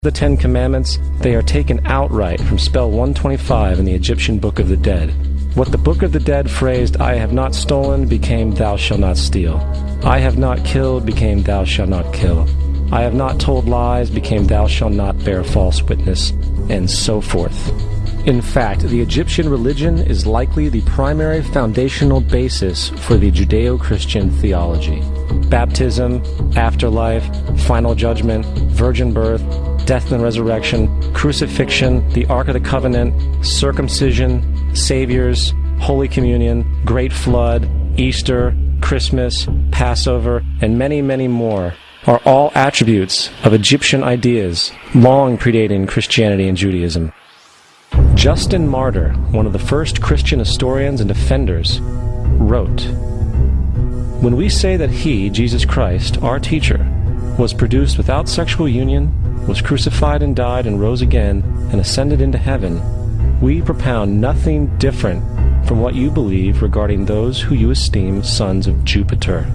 The Ten Commandments, they are taken outright from spell 125 in the Egyptian Book of the Dead. What the Book of the Dead phrased, "I have not stolen," became "Thou shalt not steal." "I have not killed," became "Thou shalt not kill." "I have not told lies," became "Thou shalt not bear false witness," and so forth. In fact, the Egyptian religion is likely the primary foundational basis for the Judeo-Christian theology. Baptism, afterlife, final judgment, virgin birth, death and resurrection, crucifixion, the Ark of the Covenant, circumcision, saviors, Holy Communion, Great Flood, Easter, Christmas, Passover, and many, many more are all attributes of Egyptian ideas long predating Christianity and Judaism. Justin Martyr, one of the first Christian historians and defenders, wrote, "When we say that he, Jesus Christ, our teacher, was produced without sexual union, was crucified and died and rose again and ascended into heaven, we propound nothing different from what you believe regarding those who you esteem sons of Jupiter."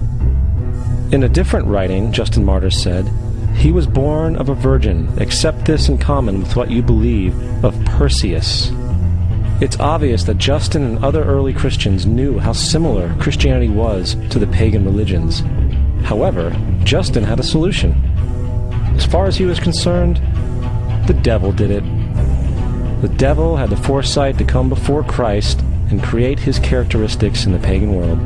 In a different writing, Justin Martyr said, "He was born of a virgin, except this in common with what you believe of Perseus." It's obvious that Justin and other early Christians knew how similar Christianity was to the pagan religions. However, Justin had a solution. As far as he was concerned, the devil did it. The devil had the foresight to come before Christ and create his characteristics in the pagan world.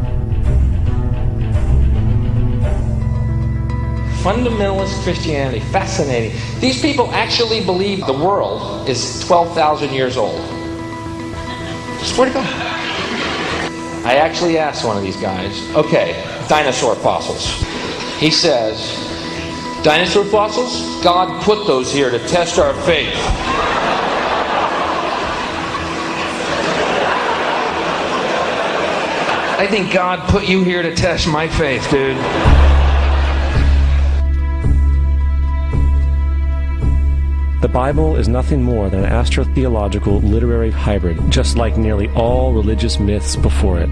Fundamentalist Christianity, fascinating. These people actually believe the world is 12,000 years old. Swear to God. I actually asked one of these guys, okay, dinosaur fossils. He says, dinosaur fossils? God put those here to test our faith. I think God put you here to test my faith, dude. The Bible is nothing more than an astrotheological literary hybrid, just like nearly all religious myths before it.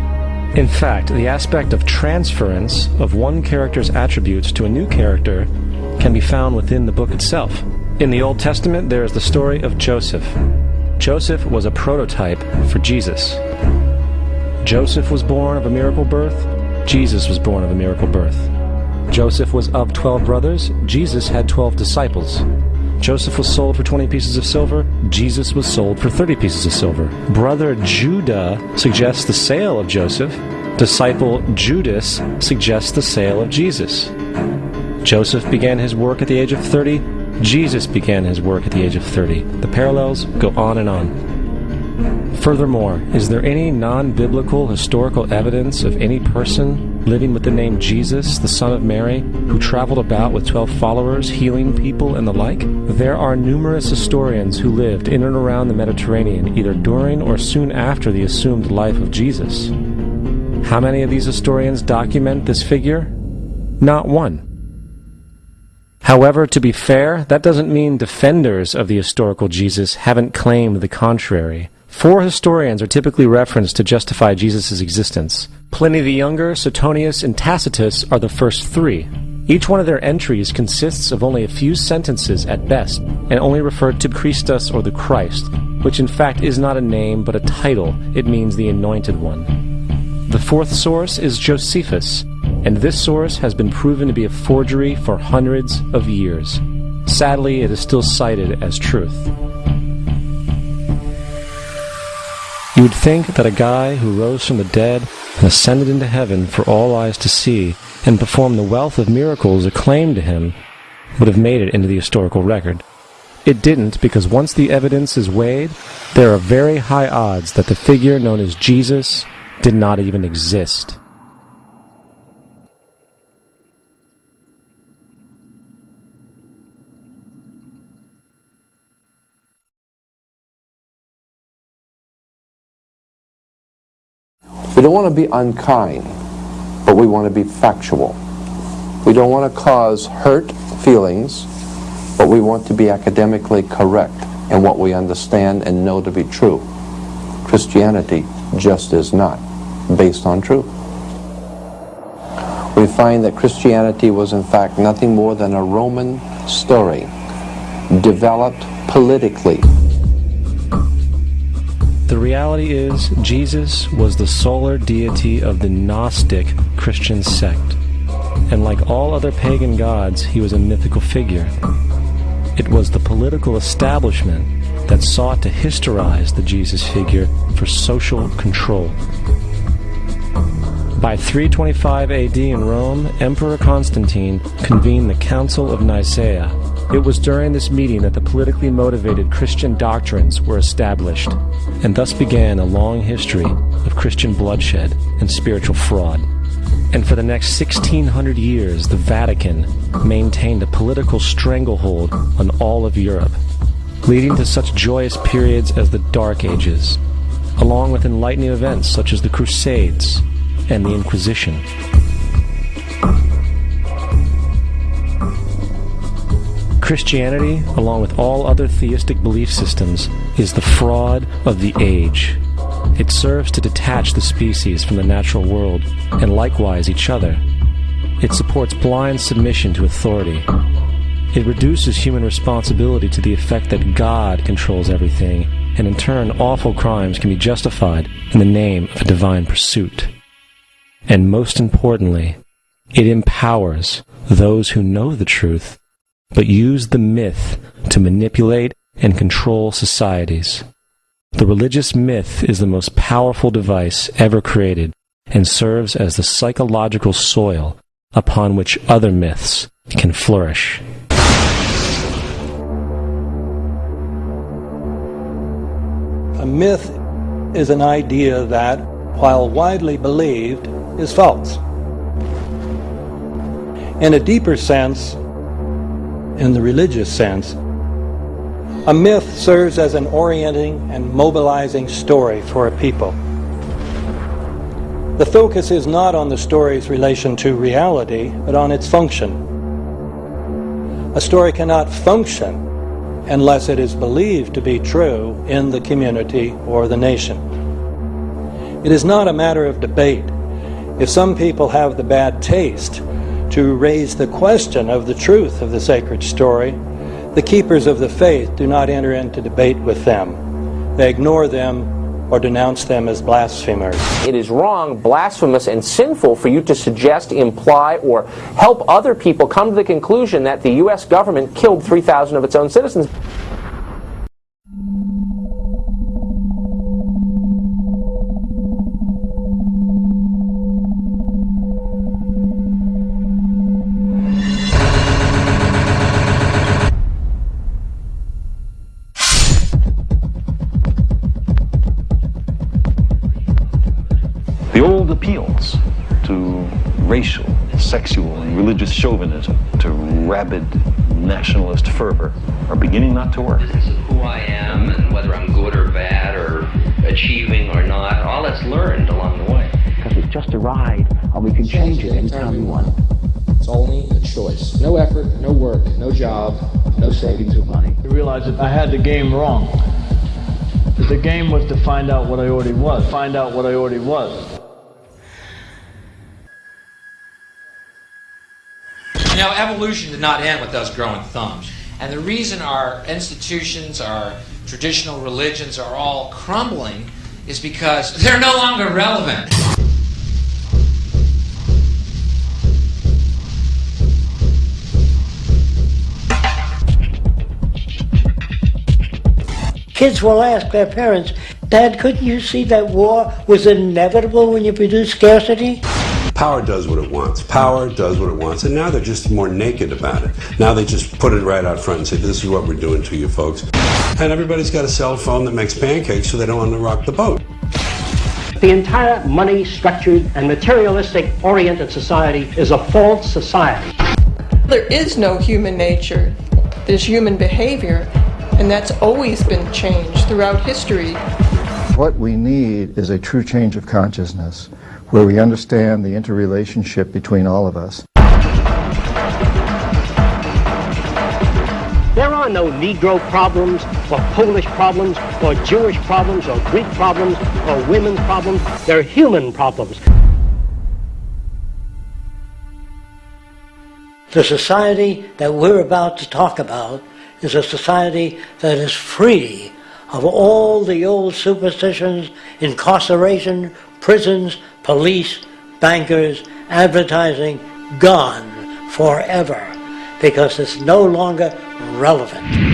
In fact, the aspect of transference of one character's attributes to a new character can be found within the book itself. In the Old Testament, there is the story of Joseph. Joseph was a prototype for Jesus. Joseph was born of a miracle birth. Jesus was born of a miracle birth. Joseph was of 12 brothers. Jesus had 12 disciples. Joseph was sold for 20 pieces of silver. Jesus was sold for 30 pieces of silver. Brother Judah suggests the sale of Joseph. Disciple Judas suggests the sale of Jesus. Joseph began his work at the age of 30. Jesus began his work at the age of 30. The parallels go on and on. Furthermore, is there any non-biblical historical evidence of any person living with the name Jesus, the son of Mary, who traveled about with 12 followers, healing people and the like? There are numerous historians who lived in and around the Mediterranean, either during or soon after the assumed life of Jesus. How many of these historians document this figure? Not one. However, to be fair, that doesn't mean defenders of the historical Jesus haven't claimed the contrary. 4 historians are typically referenced to justify Jesus' existence. Pliny the Younger, Suetonius, and Tacitus are the first 3. Each one of their entries consists of only a few sentences at best, and only refer to Christus or the Christ, which in fact is not a name but a title. It means the Anointed One. The 4th source is Josephus, and this source has been proven to be a forgery for hundreds of years. Sadly, it is still cited as truth. You would think that a guy who rose from the dead and ascended into heaven for all eyes to see and performed the wealth of miracles acclaimed to him would have made it into the historical record. It didn't, because once the evidence is weighed, there are very high odds that the figure known as Jesus did not even exist. We don't want to be unkind, but we want to be factual. We don't want to cause hurt feelings, but we want to be academically correct in what we understand and know to be true. Christianity just is not based on truth. We find that Christianity was in fact nothing more than a Roman story developed politically. The reality is, Jesus was the solar deity of the Gnostic Christian sect. And like all other pagan gods, he was a mythical figure. It was the political establishment that sought to historize the Jesus figure for social control. By 325 AD in Rome, Emperor Constantine convened the Council of Nicaea. It was during this meeting that the politically motivated Christian doctrines were established, and thus began a long history of Christian bloodshed and spiritual fraud. And for the next 1600 years, the Vatican maintained a political stranglehold on all of Europe, leading to such joyous periods as the Dark Ages, along with enlightening events such as the Crusades and the Inquisition. Christianity, along with all other theistic belief systems, is the fraud of the age. It serves to detach the species from the natural world, and likewise each other. It supports blind submission to authority. It reduces human responsibility to the effect that God controls everything, and in turn awful crimes can be justified in the name of a divine pursuit. And most importantly, it empowers those who know the truth, but use the myth to manipulate and control societies. The religious myth is the most powerful device ever created and serves as the psychological soil upon which other myths can flourish. A myth is an idea that, while widely believed, is false. In a deeper sense, in the religious sense, a myth serves as an orienting and mobilizing story for a people. The focus is not on the story's relation to reality, but on its function. A story cannot function unless it is believed to be true in the community or the nation. It is not a matter of debate. If some people have the bad taste to raise the question of the truth of the sacred story, the keepers of the faith do not enter into debate with them. They ignore them or denounce them as blasphemers. It is wrong, blasphemous, and sinful for you to suggest, imply, or help other people come to the conclusion that the U.S. government killed 3,000 of its own citizens. The old appeals to racial, sexual, and religious chauvinism, to rabid nationalist fervor, are beginning not to work. This is who I am, and whether I'm good or bad, or achieving or not, all that's learned along the way. Because it's just a ride, and we can change it anytime we want. It's only a choice. No effort, no work, no job, no savings of money. I realized that I had the game wrong. That the game was to find out what I already was. Find out what I already was. You know, evolution did not end with us growing thumbs. And the reason our institutions, our traditional religions are all crumbling is because they're no longer relevant. Kids will ask their parents, "Dad, couldn't you see that war was inevitable when you produce scarcity?" Power does what it wants. Power does what it wants. And now they're just more naked about it. Now they just put it right out front and say, this is what we're doing to you folks. And everybody's got a cell phone that makes pancakes, so they don't want to rock the boat. The entire money-structured and materialistic-oriented society is a false society. There is no human nature. There's human behavior, and that's always been changed throughout history. What we need is a true change of consciousness, where we understand the interrelationship between all of us. There are no Negro problems, or Polish problems, or Jewish problems, or Greek problems, or women's problems. They're human problems. The society that we're about to talk about is a society that is free of all the old superstitions, incarceration, prisons, police, bankers, advertising, gone forever, because it's no longer relevant.